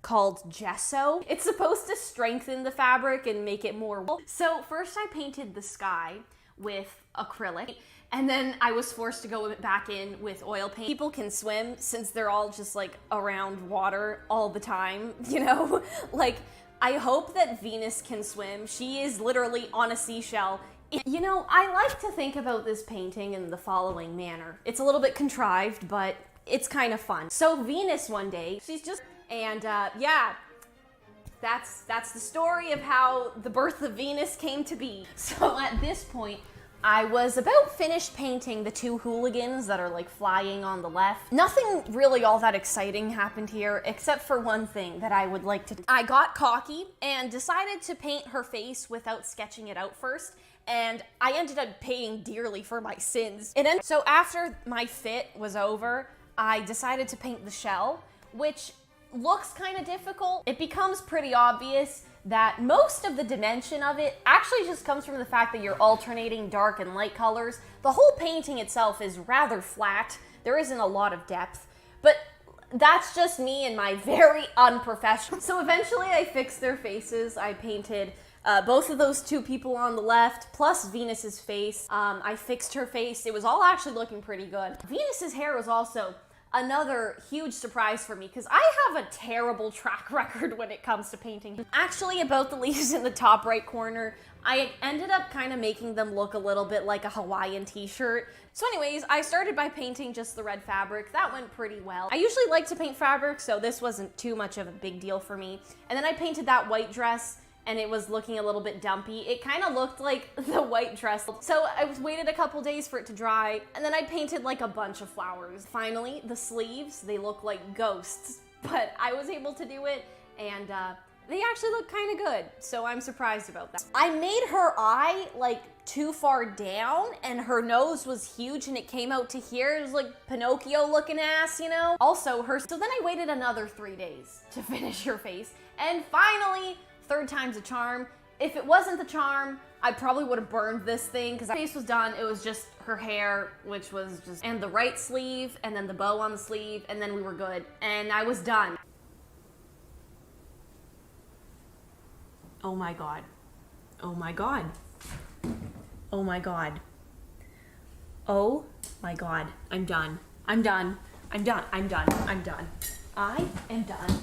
called gesso. It's supposed to strengthen the fabric and make it more wool. So first I painted the sky with acrylic, and then I was forced to go back in with oil paint. People can swim since they're all just like around water all the time, you know? Like, I hope that Venus can swim. She is literally on a seashell. You know, I like to think about this painting in the following manner. It's a little bit contrived, but it's kind of fun. So Venus one day, she's just, and yeah, that's the story of how the birth of Venus came to be. So at this point, I was about finished painting the two hooligans that are like flying on the left. Nothing really all that exciting happened here, except for one thing that I would like to do. I got cocky and decided to paint her face without sketching it out first, and I ended up paying dearly for my sins. So after my fit was over, I decided to paint the shell, which looks kind of difficult. It becomes pretty obvious that most of the dimension of it actually just comes from the fact that you're alternating dark and light colors. The whole painting itself is rather flat. There isn't a lot of depth, but that's just me and my very unprofessional. So eventually I fixed their faces. I painted both of those two people on the left, plus Venus's face. I fixed her face. It was all actually looking pretty good. Venus's hair was also another huge surprise for me because I have a terrible track record when it comes to painting. Actually, about the leaves in the top right corner, I ended up kind of making them look a little bit like a Hawaiian t-shirt. So anyways, I started by painting just the red fabric. That went pretty well. I usually like to paint fabric, so this wasn't too much of a big deal for me. And then I painted that white dress, and it was looking a little bit dumpy. It kind of looked like the white dress. So I waited a couple days for it to dry, and then I painted like a bunch of flowers. Finally, the sleeves, they look like ghosts, but I was able to do it, and they actually look kind of good, so I'm surprised about that. I made her eye like too far down, and her nose was huge, and it came out to here. It was like Pinocchio looking ass, you know? Also, so then I waited another 3 days to finish her face, and finally, third time's a charm. If it wasn't the charm, I probably would have burned this thing because her face was done. It was just her hair, which was just, and the right sleeve, and then the bow on the sleeve, and then we were good. And I was done. Oh my God. Oh my God. Oh my God. Oh my God. I'm done. I'm done. I'm done. I'm done. I'm done. I am done.